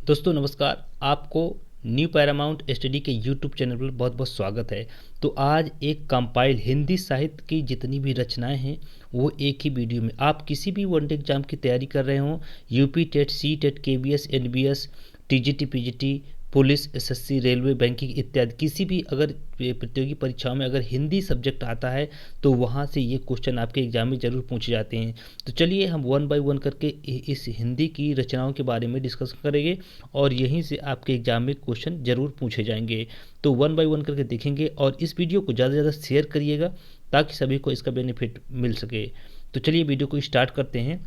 दोस्तों नमस्कार। आपको न्यू पैरामाउंट स्टडी के यूट्यूब चैनल पर बहुत बहुत स्वागत है। तो आज एक कंपाइल हिंदी साहित्य की जितनी भी रचनाएं हैं वो एक ही वीडियो में, आप किसी भी वनडे एग्जाम की तैयारी कर रहे हो, UP TET, C TET, KBS, NBS, TGT, PGT, police, SSC, railway, banking इत्यादि किसी भी अगर प्रतियोगी परीक्षाओं में अगर हिंदी सब्जेक्ट आता है तो वहाँ से ये क्वेश्चन आपके एग्जाम में ज़रूर पूछे जाते हैं। तो चलिए हम वन बाय वन करके इस हिंदी की रचनाओं के बारे में डिस्कस करेंगे और यहीं से आपके एग्जाम में क्वेश्चन ज़रूर पूछे जाएंगे। तो वन बाय वन करके देखेंगे और इस वीडियो को ज़्यादा से ज़्यादा शेयर करिएगा ताकि सभी को इसका बेनिफिट मिल सके। तो चलिए वीडियो को स्टार्ट करते हैं।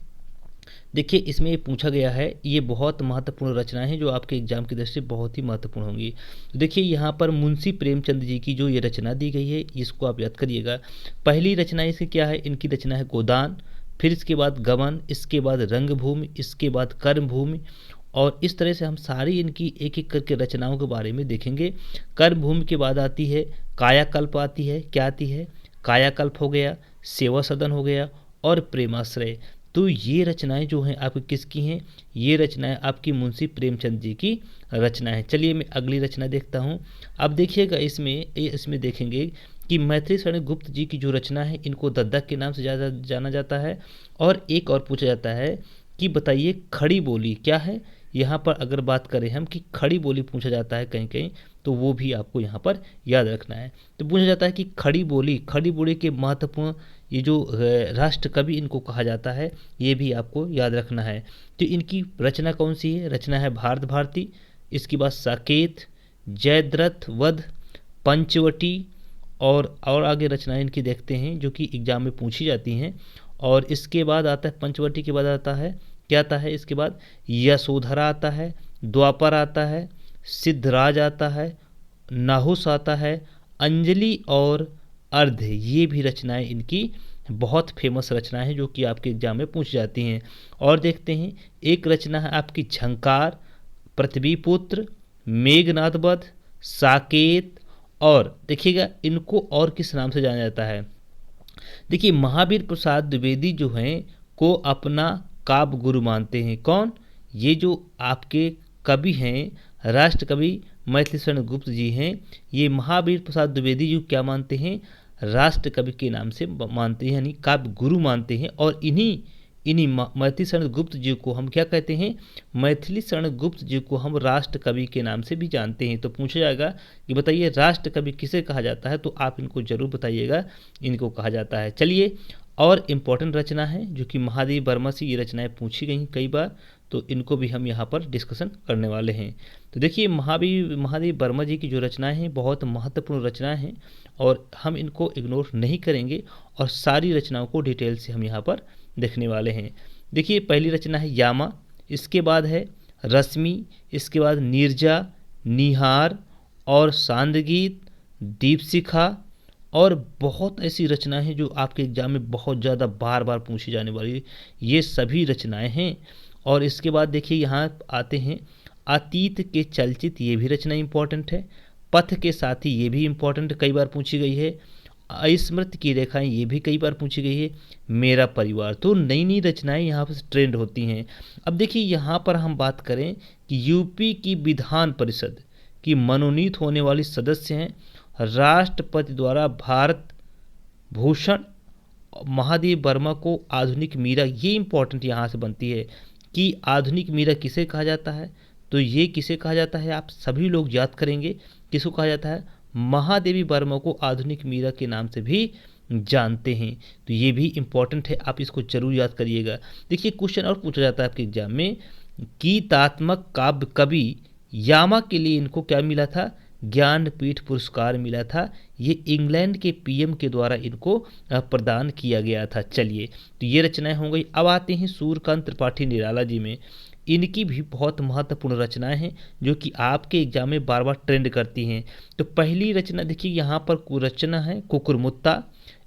देखिए इसमें ये पूछा गया है, ये बहुत महत्वपूर्ण रचनाएं हैं जो आपके एग्जाम की दृष्टि से बहुत ही महत्वपूर्ण होंगी। तो देखिए यहाँ पर मुंशी प्रेमचंद जी की जो ये रचना दी गई है इसको आप याद करिएगा। पहली रचना इसकी क्या है, इनकी रचना है गोदान, फिर इसके बाद गबन, इसके बाद रंगभूमि, इसके बाद कर्मभूमि, और इस तरह से हम सारी इनकी एक एक करके रचनाओं के बारे में देखेंगे। कर्मभूमि के बाद आती है कायाकल्प, आती है क्या आती है, कायाकल्प हो गया, सेवा सदन हो गया और प्रेमाश्रय। तो ये रचनाएं जो हैं आपकी किसकी हैं, ये रचनाएं आपकी मुंशी प्रेमचंद जी की रचना है। चलिए मैं अगली रचना देखता हूँ। अब देखिएगा इसमें देखेंगे कि मैथिली शरण गुप्त जी की जो रचना है इनको दद्दक के नाम से जाना जाता है। और एक और पूछा जाता है कि बताइए खड़ी बोली क्या है। यहाँ पर अगर बात करें हम कि खड़ी बोली पूछा जाता है कहीं कहीं, तो वो भी आपको यहाँ पर याद रखना है। तो पूछा जाता है कि खड़ी बोली के महत्वपूर्ण ये जो राष्ट्र कवि इनको कहा जाता है, ये भी आपको याद रखना है। तो इनकी रचना कौन सी है, रचना है भारत भारती, इसके बाद साकेत, जयद्रथ वध, पंचवटी, और आगे रचनाएं इनकी देखते हैं जो कि एग्जाम में पूछी जाती हैं। और इसके बाद आता है पंचवटी के बाद आता है क्या आता है, इसके बाद यशोधरा आता है, द्वापर आता है, सिद्धराज आता है, नाहुस आता है, अंजलि और अर्ध। ये भी रचनाएं इनकी बहुत फेमस रचनाएं हैं जो कि आपके एग्जाम में पूछ जाती हैं। और देखते हैं एक रचना है आपकी झंकार, पृथ्वीपुत्र, मेघनाद वध, साकेत, और देखिएगा इनको और किस नाम से जाना जाता है। देखिए महावीर प्रसाद द्विवेदी जो हैं को अपना काव्य गुरु मानते हैं। कौन, ये जो आपके कवि हैं राष्ट्र कवि मैथिली शरण गुप्त जी हैं, ये महावीर प्रसाद द्विवेदी जी क्या मानते हैं, राष्ट्र कवि के नाम से मानते हैं, यानी काव्य गुरु मानते हैं। और इन्हीं मैथिली शरण गुप्त जी को हम क्या कहते हैं, मैथिली शरण गुप्त जी को हम राष्ट्र कवि के नाम से भी जानते हैं। तो पूछा जाएगा कि बताइए राष्ट्र कवि किसे कहा जाता है, तो आप इनको जरूर बताइएगा, इनको कहा जाता है। चलिए और इम्पोर्टेंट रचना है जो कि महादेव वर्मा से ये रचनाएं पूछी गई कई बार, तो इनको भी हम यहाँ पर डिस्कशन करने वाले हैं। तो देखिए महादेव वर्मा जी की जो रचनाएं हैं बहुत महत्वपूर्ण रचनाएं हैं और हम इनको इग्नोर नहीं करेंगे और सारी रचनाओं को डिटेल से हम यहाँ पर देखने वाले हैं। देखिए पहली रचना है यामा, इसके बाद है रश्मि, इसके बाद नीरजा, निहार और सांदगीत, दीपशिखा, और बहुत ऐसी रचनाएं हैं जो आपके एग्जाम में बहुत ज़्यादा बार बार पूछी जाने वाली ये सभी रचनाएं हैं। और इसके बाद देखिए यहाँ आते हैं अतीत के चलचित्र, ये भी रचना इंपॉर्टेंट है। पथ के साथी, ये भी इंपॉर्टेंट, कई बार पूछी गई है। स्मृति की रेखाएं, ये भी कई बार पूछी गई है। मेरा परिवार, तो नई नई रचनाएं यहाँ पर ट्रेंड होती हैं। अब देखिए यहाँ पर हम बात करें कि यूपी की विधान परिषद की मनोनीत होने वाली सदस्य हैं राष्ट्रपति द्वारा भारत भूषण महादेव वर्मा को आधुनिक मीरा। ये इंपॉर्टेंट यहाँ से बनती है कि आधुनिक मीरा किसे कहा जाता है, तो ये किसे कहा जाता है आप सभी लोग याद करेंगे, किसको कहा जाता है, महादेवी वर्मा को आधुनिक मीरा के नाम से भी जानते हैं। तो ये भी इंपॉर्टेंट है, आप इसको जरूर याद करिएगा। देखिए क्वेश्चन और पूछा जाता है आपके एग्जाम में, गीतात्मक काव्य कवि यामा के लिए इनको क्या मिला था, ज्ञानपीठ पुरस्कार मिला था। ये इंग्लैंड के पीएम के द्वारा इनको प्रदान किया गया था। चलिए तो ये रचनाएं हो गई। अब आते हैं सूर्यकांत त्रिपाठी निराला जी में, इनकी भी बहुत महत्वपूर्ण रचनाएं हैं जो कि आपके एग्जाम में बार बार ट्रेंड करती हैं। तो पहली रचना देखिए यहाँ पर रचना है कुकुरमुत्ता,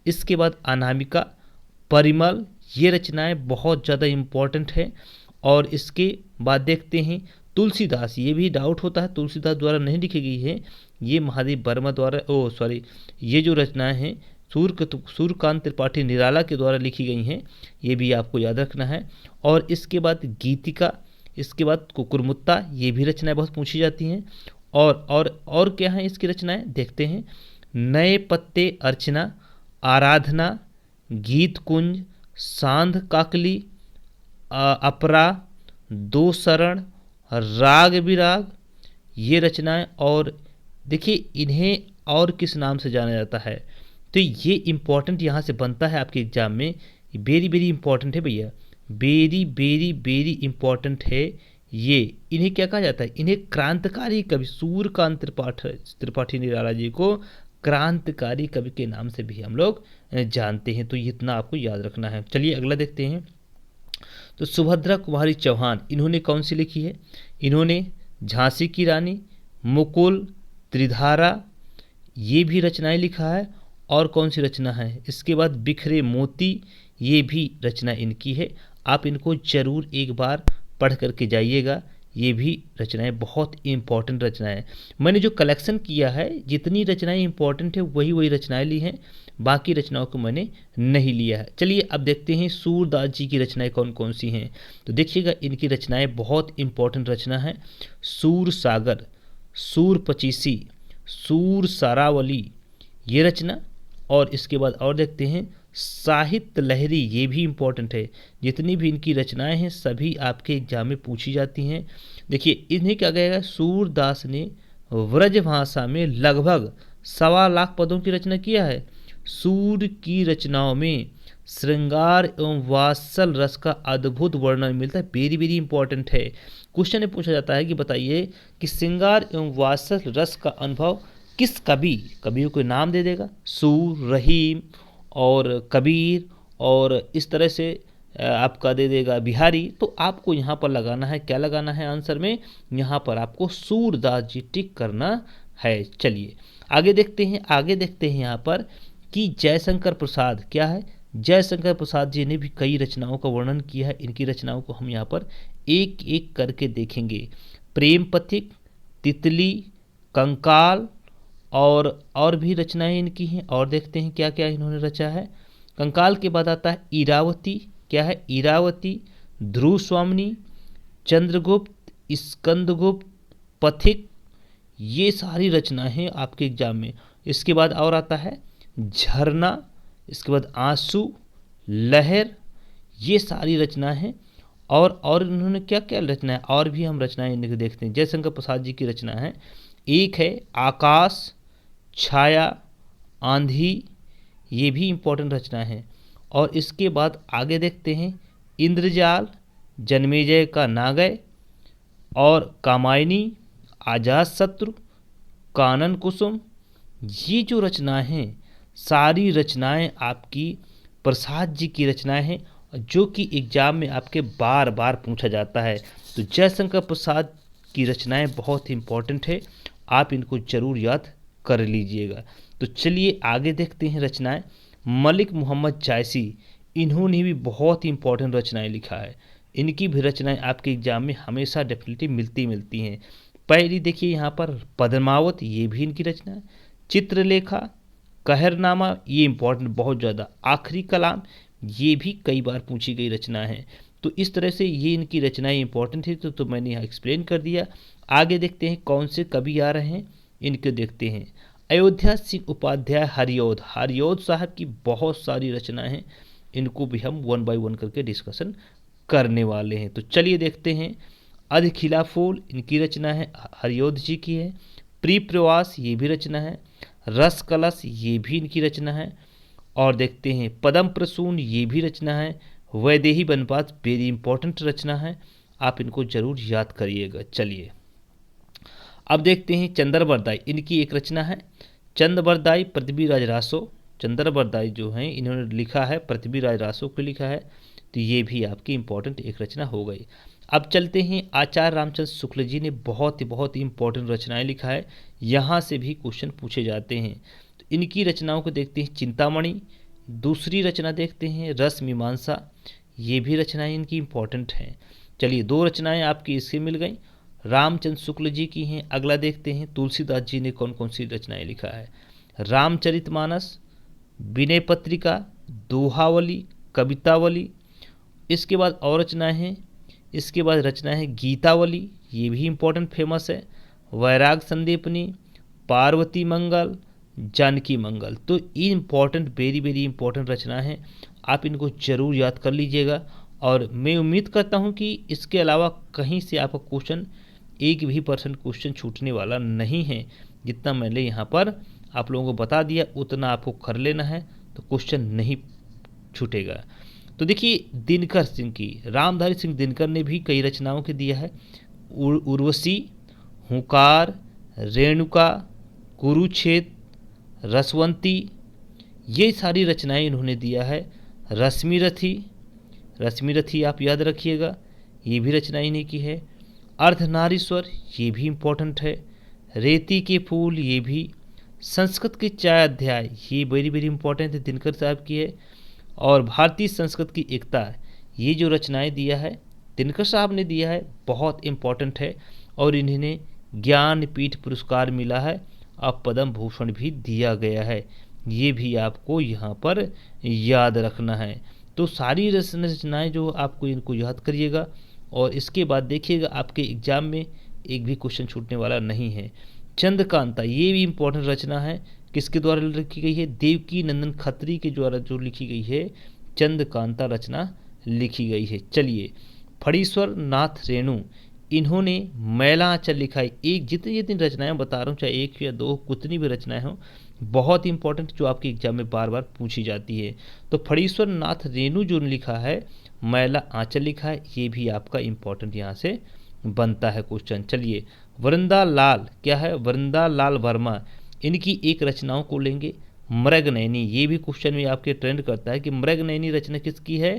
इसके बाद अनामिका, परिमल, ये रचनाएं बहुत ज़्यादा इम्पॉर्टेंट है। और इसके बाद देखते हैं तुलसीदास, ये भी डाउट होता है तुलसीदास द्वारा नहीं लिखी गई है, ये महादेव वर्मा द्वारा ये जो रचनाएं हैं सूर्यकांत त्रिपाठी निराला के द्वारा लिखी गई हैं, ये भी आपको याद रखना है। और इसके बाद गीतिका, इसके बाद कुकुरमुत्ता, ये भी रचनाएं बहुत पूछी जाती हैं। और क्या है इसकी रचनाएं, देखते हैं। नए पत्ते अर्चना, आराधना, गीत कुंज, सांध काकली, अपरा, दो शरण, राग विराग, ये रचनाएं। और देखिए इन्हें और किस नाम से जाना जाता है, तो ये इम्पॉर्टेंट यहाँ से बनता है आपके एग्जाम में, वेरी वेरी इंपॉर्टेंट है भैया, वेरी वेरी वेरी इंपॉर्टेंट है ये। इन्हें क्या कहा जाता है, इन्हें क्रांतिकारी कवि सूर्यकांत त्रिपाठी निराला जी को क्रांतिकारी कवि के नाम से भी हम लोग जानते हैं, तो ये इतना आपको याद रखना है। चलिए अगला देखते हैं। तो सुभद्रा कुमारी चौहान, इन्होंने कौन सी लिखी है, इन्होंने झांसी की रानी, मुकुल, त्रिधारा, ये भी रचनाएं लिखा है। और कौन सी रचना है, इसके बाद बिखरे मोती, ये भी रचना इनकी है। आप इनको जरूर एक बार पढ़ करके जाइएगा, ये भी रचनाएं बहुत इंपॉर्टेंट रचनाएं। मैंने जो कलेक्शन किया है, जितनी रचनाएं इंपॉर्टेंट है वही रचनाएं ली हैं, बाकी रचनाओं को मैंने नहीं लिया है। चलिए अब देखते हैं सूरदास जी की रचनाएं कौन कौन सी हैं। तो देखिएगा इनकी रचनाएं बहुत इंपॉर्टेंट रचना है। सूर सागर, सूर पचीसी, सूर सारावली, ये रचना। और इसके बाद और देखते हैं साहित्य लहरी, ये भी इम्पोर्टेंट है। जितनी भी इनकी रचनाएं हैं सभी आपके एग्जाम में पूछी जाती हैं। देखिए इन्हें क्या कहेगा, सूरदास ने व्रज भाषा में लगभग 1.25 लाख पदों की रचना किया है। सूर की रचनाओं में श्रृंगार एवं वात्सल रस का अद्भुत वर्णन मिलता है, वेरी वेरी इंपॉर्टेंट है। क्वेश्चन में पूछा जाता है कि बताइए कि श्रृंगार एवं वात्सल रस का अनुभव किस कवियों को नाम दे देगा, सूर, रहीम और कबीर, और इस तरह से आपका दे देगा बिहारी। तो आपको यहाँ पर लगाना है, क्या लगाना है आंसर में, यहाँ पर आपको सूरदास जी टिक करना है। चलिए आगे देखते हैं यहाँ पर कि जयशंकर प्रसाद क्या है। जयशंकर प्रसाद जी ने भी कई रचनाओं का वर्णन किया है। इनकी रचनाओं को हम यहाँ पर एक एक करके देखेंगे। प्रेम पथिक, तितली, कंकाल और भी रचनाएं इनकी हैं। और देखते हैं क्या क्या इन्होंने रचा है। कंकाल के बाद आता है इरावती, क्या है, इरावती, ध्रुव स्वामिनी, चंद्रगुप्त, स्कंदगुप्त, पथिक, ये सारी रचनाएं हैं आपके एग्जाम में। इसके बाद और आता है झरना, इसके बाद आंसू, लहर, ये सारी रचनाएं हैं। और इन्होंने क्या क्या रचना है, और भी हम रचनाएं इनके देखते हैं। जयशंकर प्रसाद जी की रचना है, एक है आकाश, छाया, आंधी, ये भी इम्पोर्टेंट रचना है। और इसके बाद आगे देखते हैं इंद्रजाल, जन्मेजय का नागय, और कामायनी, आजाद शत्रु, कानन कुसुम, ये जो रचनाएं हैं सारी रचनाएं आपकी प्रसाद जी की रचनाएं हैं, जो कि एग्जाम में आपके बार बार पूछा जाता है। तो जयशंकर प्रसाद की रचनाएं बहुत इंपॉर्टेंट है, आप इनको जरूर याद कर लीजिएगा। तो चलिए आगे देखते हैं रचनाएं। मलिक मोहम्मद जायसी, इन्होंने भी बहुत ही इंपॉर्टेंट रचनाएं लिखा है। इनकी भी रचनाएं आपके एग्जाम में हमेशा डेफिनेटली मिलती हैं। पहली देखिए यहाँ पर पद्मावत, ये भी इनकी रचना है। चित्रलेखा, कहरनामा, ये इंपॉर्टेंट बहुत ज़्यादा। आखिरी कलाम, ये भी कई बार पूछी गई रचना है। तो इस तरह से ये इनकी रचनाएं इंपॉर्टेंट है, तो मैंने यहाँ एक्सप्लेन कर दिया। आगे देखते हैं कौन से कवि आ रहे हैं, इनको देखते हैं। अयोध्या सिंह उपाध्याय हरियोध साहब की बहुत सारी रचनाएं हैं, इनको भी हम 1 बाय 1 करके डिस्कशन करने वाले हैं। तो चलिए देखते हैं। अधखिला फूल, इनकी रचना है, हरियोध जी की है। प्रिय प्रवास, ये भी रचना है। रस कलश, ये भी इनकी रचना है। और देखते हैं पदम प्रसून, ये भी रचना है। वैदेही वनवास, वेरी इंपॉर्टेंट रचना है, आप इनको जरूर याद करिएगा। चलिए अब देखते हैं चंद्रबरदाई, इनकी एक रचना है। चंद्रबरदाई पृथ्वीराज रासो, चंद्रबरदाई जो हैं इन्होंने लिखा है, पृथ्वीराज रासो को लिखा है। तो ये भी आपकी इंपॉर्टेंट एक रचना हो गई। अब चलते हैं, आचार्य रामचंद्र शुक्ल जी ने बहुत ही इंपॉर्टेंट रचनाएं लिखा है, यहाँ से भी क्वेश्चन पूछे जाते हैं। तो इनकी रचनाओं को देखते हैं। चिंतामणि, दूसरी रचना देखते हैं रस मीमांसा, ये भी रचनाएं इनकी इंपॉर्टेंट हैं। चलिए 2 रचनाएं आपकी इससे मिल गई, रामचंद्र शुक्ल जी की हैं। अगला देखते हैं तुलसीदास जी ने कौन कौन सी रचनाएं लिखा है। रामचरितमानस, विनय पत्रिका, दोहावली, कवितावली। इसके बाद और रचनाएं हैं इसके बाद रचना है गीतावली, ये भी इम्पोर्टेंट फेमस है। वैराग संदीपनी, पार्वती मंगल, जानकी मंगल। तो ये इम्पॉर्टेंट, वेरी वेरी इंपॉर्टेंट रचना है, आप इनको जरूर याद कर लीजिएगा। और मैं उम्मीद करता हूँ कि इसके अलावा कहीं से आपका क्वेश्चन 1% क्वेश्चन छूटने वाला नहीं है। जितना मैंने यहाँ पर आप लोगों को बता दिया उतना आपको कर लेना है, तो क्वेश्चन नहीं छूटेगा। तो देखिए दिनकर सिंह की, रामधारी सिंह दिनकर ने भी कई रचनाओं के दिया है। उर्वशी, हुंकार, रेणुका, कुरुक्षेत्र, रसवंती, ये सारी रचनाएं इन्होंने दिया है। रश्मिरथी, रश्मिरथी आप याद रखिएगा, ये भी रचना इन्हीं की है। अर्धनारीश्वर, ये भी इम्पोर्टेंट है। रेती के फूल, ये भी। संस्कृत के 4 अध्याय, ये वेरी वेरी इंपॉर्टेंट है, दिनकर साहब की है। और भारतीय संस्कृत की एकता, ये जो रचनाएं दिया है दिनकर साहब ने दिया है, बहुत इम्पोर्टेंट है। और इन्हें ज्ञानपीठ पुरस्कार मिला है और पद्म भूषण भी दिया गया है, ये भी आपको यहाँ पर याद रखना है। तो सारी रचनाएं जो आपको इनको याद करिएगा, और इसके बाद देखिएगा आपके एग्जाम में एक भी क्वेश्चन छूटने वाला नहीं है। चंद्रकांता, ये भी इम्पोर्टेंट रचना है, किसके द्वारा लिखी गई है? देवकी नंदन खत्री के द्वारा जो लिखी गई है चंद्रकांता रचना लिखी गई है। चलिए, फणीश्वर नाथ रेणु, इन्होंने मैला आंचल लिखा है। एक जितनी जितनी रचनाएं बता रहा हूँ, चाहे 1 या 2, कितनी भी रचनाएं हों, बहुत इंपॉर्टेंट, जो आपके एग्जाम में बार बार पूछी जाती है। तो फणीश्वर नाथ रेणु जो लिखा है, मैला आंचल लिखा है, ये भी आपका इंपॉर्टेंट यहाँ से बनता है क्वेश्चन। चलिए, वृंदा लाल, क्या है? वृंदा लाल वर्मा, इनकी एक रचनाओं को लेंगे। मृगनयनी, ये भी क्वेश्चन में आपके ट्रेंड करता है कि मृगनयनी रचना किसकी है,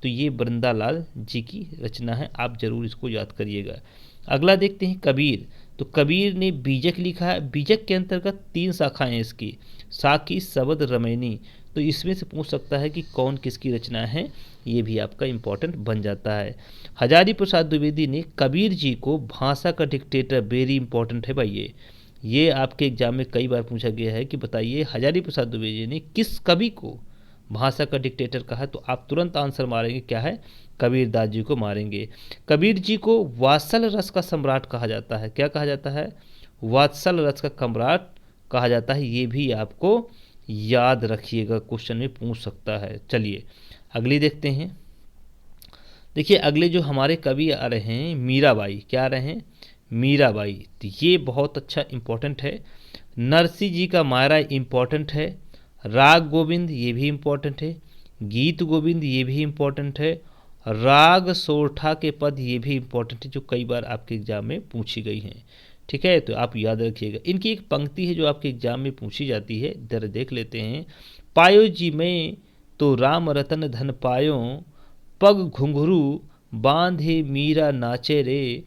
तो ये वृंदालाल जी की रचना है, आप जरूर इसको याद करिएगा। अगला देखते हैं कबीर। तो कबीर ने बीजक लिखा है। बीजक के अंतर्गत 3 शाखाएं हैं इसकी, साकी, शबद, रमैनी। तो इसमें से पूछ सकता है कि कौन किसकी रचना है, ये भी आपका इंपॉर्टेंट बन जाता है। हजारी प्रसाद द्विवेदी ने कबीर जी को भाषा का डिक्टेटर, वेरी इंपॉर्टेंट है भाई, ये आपके एग्जाम में कई बार पूछा गया है कि बताइए हजारी प्रसाद द्विवेदी ने किस कवि को भाषा का डिक्टेटर कहा, तो आप तुरंत आंसर मारेंगे, क्या है? कबीर दास जी को मारेंगे। कबीर जी को वात्सल रस का सम्राट कहा जाता है। क्या कहा जाता है? वात्सल रस का सम्राट कहा जाता है, ये भी आपको याद रखिएगा, क्वेश्चन में पूछ सकता है। चलिए अगली देखते हैं। देखिए अगले जो हमारे कवि आ रहे हैं मीराबाई, क्या आ रहे हैं? मीराबाई। तो ये बहुत अच्छा इंपॉर्टेंट है। नरसिंह जी का मायरा इंपॉर्टेंट है। राग गोविंद, ये भी इम्पोर्टेंट है। गीत गोविंद, ये भी इम्पोर्टेंट है। राग सोरठा के पद, ये भी इम्पोर्टेंट है, जो कई बार आपके एग्जाम में पूछी गई हैं। ठीक है, तो आप याद रखिएगा। इनकी एक पंक्ति है जो आपके एग्जाम में पूछी जाती है, जरा देख लेते हैं। पायो जी में तो राम रतन धन पायो, पग घुंघरू बांधे मीरा नाचे रे।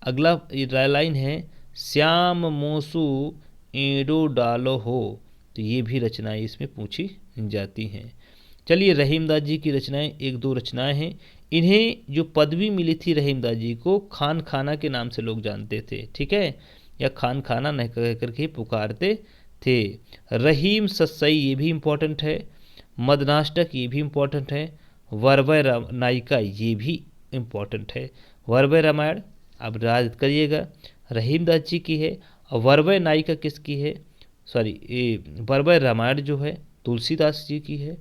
अगला लाइन है, श्याम मोसू एडो डालो हो। तो ये भी रचनाएं इसमें पूछी जाती हैं। चलिए रहीमदास जी की रचनाएं, 1-2 रचनाएं हैं। इन्हें जो पदवी मिली थी रहीमदास जी को, खान खाना के नाम से लोग जानते थे, ठीक है, या खान खाना न कह करके पुकारते थे। रहीम सस्सई, ये भी इम्पोर्टेंट है। मदनाष्टक, ये भी इम्पोर्टेंट है। वरवय नायिका, ये भी इम्पोर्टेंट है। वरवय रामायण आप याद करिएगा, रहीमदास जी की है। और वरवय नायिका किसकी है? सॉरी, ये वरवय रामायण जो है तुलसीदास जी की है।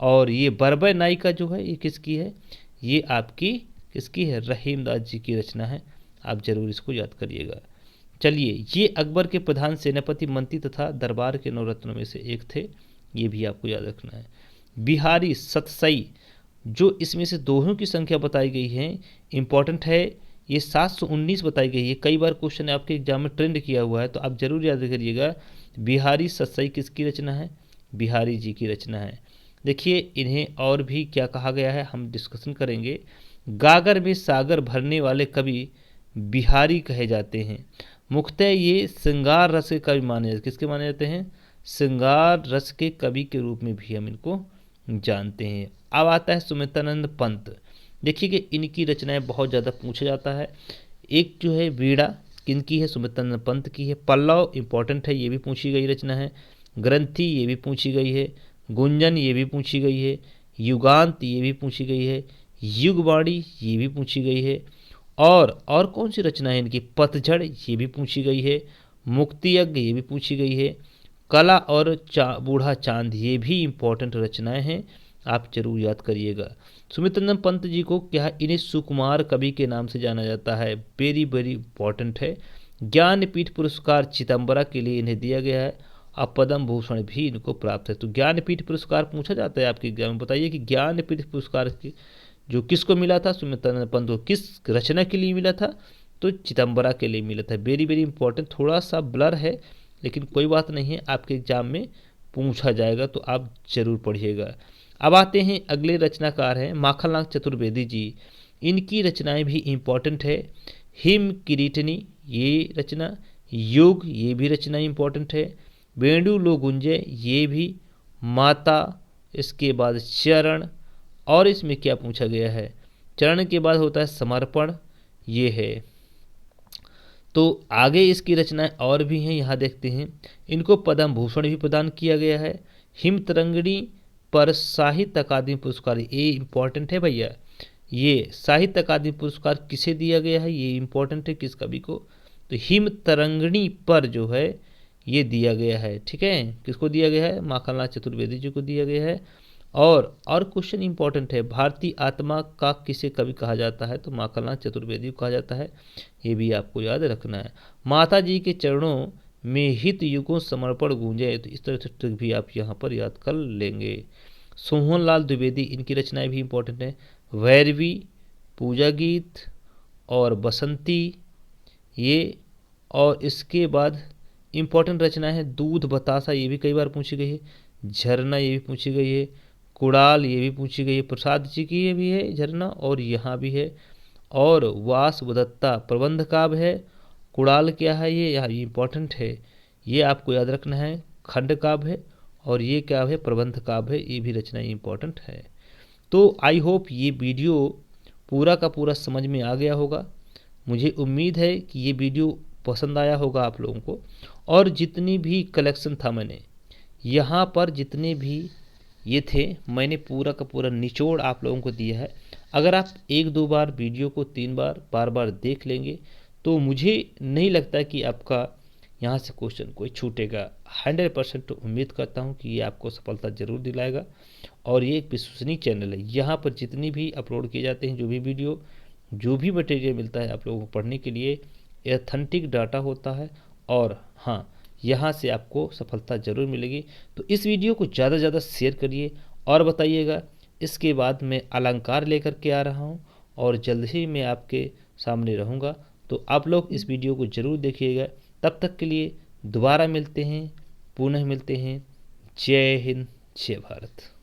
और ये वरवय नायिका जो है ये किसकी है? ये आपकी किसकी है? रहीमदास जी की रचना है, आप जरूर इसको याद करिएगा। चलिए, ये अकबर के प्रधान सेनापति, मंत्री तथा दरबार के 9 रत्नों में से एक थे, ये भी आपको याद रखना है। बिहारी सतसई, जो इसमें से दोहों की संख्या बताई गई है, इंपॉर्टेंट है। ये 719 बताई गई है, कई बार क्वेश्चन आपके एग्जाम में ट्रेंड किया हुआ है, तो आप जरूर याद करिएगा। बिहारी सतसई किसकी रचना है? बिहारी जी की रचना है। देखिए इन्हें और भी क्या कहा गया है, हम डिस्कशन करेंगे। गागर में सागर भरने वाले कवि बिहारी कहे जाते हैं। मुख्यतः ये श्रृंगार रस के कवि माने जाते, किसके माने जाते हैं? श्रृंगार रस के कवि के रूप में भी हम इनको जानते हैं। अब आता है सुमित्रानंद पंत। देखिए कि इनकी रचनाएं बहुत ज़्यादा पूछा जाता है। एक जो है वीणा, किनकी है? सुमित्रानंद पंत की है। पल्लव इंपॉर्टेंट है, ये भी पूछी गई रचना है। ग्रंथि, ये भी पूछी गई है। गुंजन, ये भी पूछी गई है। युगांत, ये भी पूछी गई है। युगवाणी ये भी पूछी गई है। और कौन सी रचना है इनकी, पतझड़ ये भी पूछी गई है। मुक्ति यज्ञ ये भी पूछी गई है। कला और बूढ़ा चांद ये भी इम्पोर्टेंट रचनाएं हैं, आप जरूर याद करिएगा। सुमित नंदन पंत जी को क्या इन्हें सुकुमार कवि के नाम से जाना जाता है, वेरी वेरी इंपॉर्टेंट है। ज्ञानपीठ पुरस्कार चिदम्बरा के लिए इन्हें दिया गया है। अब पद्म भूषण भी इनको प्राप्त है। तो ज्ञानपीठ पुरस्कार पूछा जाता है आपके एग्जाम में, बताइए कि ज्ञानपीठ पुरस्कार जो किसको मिला था, सुमित नंदन पंत को किस रचना के लिए मिला था, तो चिदम्बरा के लिए मिला था। वेरी वेरी इंपॉर्टेंट, थोड़ा सा ब्लर है लेकिन कोई बात नहीं है, आपके एग्जाम में पूछा जाएगा तो आप जरूर पढ़िएगा। अब आते हैं अगले रचनाकार हैं माखनलाल चतुर्वेदी जी। इनकी रचनाएं भी इम्पॉर्टेंट है। हिम किरीटनी ये रचना, योग ये भी रचना इम्पॉर्टेंट है। वेणु लो गुंजे ये भी, माता, इसके बाद चरण, और इसमें क्या पूछा गया है, चरण के बाद होता है समर्पण, ये है। तो आगे इसकी रचनाएं और भी हैं, यहाँ देखते हैं। इनको पद्म भूषण भी प्रदान किया गया है। हिम तरंगिणी पर साहित्य अकादमी पुरस्कार, ये इम्पोर्टेंट है भैया। ये साहित्य अकादमी पुरस्कार किसे दिया गया है, ये इम्पोर्टेंट है, किस कवि को, तो हिम तरंगिणी पर जो है ये दिया गया है। ठीक है, किसको दिया गया है, माखनलाल चतुर्वेदी जी को दिया गया है। और क्वेश्चन इंपॉर्टेंट है, भारतीय आत्मा का किसे कवि कहा जाता है, तो माखनलाल चतुर्वेदी को कहा जाता है, ये भी आपको याद रखना है। माता जी के चरणों में हित युगों समर्पण गूंजे, तो इस तरह से भी आप यहाँ पर याद कर लेंगे। सोहनलाल द्विवेदी, इनकी रचनाएं भी इंपॉर्टेंट हैं। भैरवी, पूजा गीत और बसंती ये, और इसके बाद इम्पोर्टेंट रचना है दूध बतासा, ये भी कई बार पूछी गई है। झरना ये भी पूछी गई है। कुड़ाल ये भी पूछी गई है। प्रसाद जी की ये भी है झरना, और यहाँ भी है। और वासवदत्ता प्रबंध काव्य है। कुड़ाल क्या है, ये यहाँ इम्पोर्टेंट है, ये आपको याद रखना है, खंड काव्य है। और ये क्या है, प्रबंध काव्य है, ये भी रचना इम्पोर्टेंट है। तो आई होप ये वीडियो पूरा का पूरा समझ में आ गया होगा। मुझे उम्मीद है कि ये वीडियो पसंद आया होगा आप लोगों को। और जितनी भी कलेक्शन था मैंने यहाँ पर, जितने भी ये थे, मैंने पूरा का पूरा निचोड़ आप लोगों को दिया है। अगर आप एक दो बार वीडियो को 3 बार बार बार देख लेंगे तो मुझे नहीं लगता कि आपका यहाँ से क्वेश्चन कोई छूटेगा। 100% उम्मीद करता हूँ कि ये आपको सफलता जरूर दिलाएगा। और ये एक विश्वसनीय चैनल है, यहाँ पर जितनी भी अपलोड किए जाते हैं जो भी वीडियो, जो भी मटेरियल मिलता है आप लोगों को पढ़ने के लिए, एथेंटिक डाटा होता है। और हाँ, यहाँ से आपको सफलता ज़रूर मिलेगी। तो इस वीडियो को ज़्यादा से ज़्यादा शेयर करिए और बताइएगा। इसके बाद मैं अलंकार लेकर के आ रहा हूँ और जल्द ही मैं आपके सामने रहूँगा, तो आप लोग इस वीडियो को ज़रूर देखिएगा। तब तक के लिए दोबारा मिलते हैं, पुनः मिलते हैं। जय हिंद, जय भारत।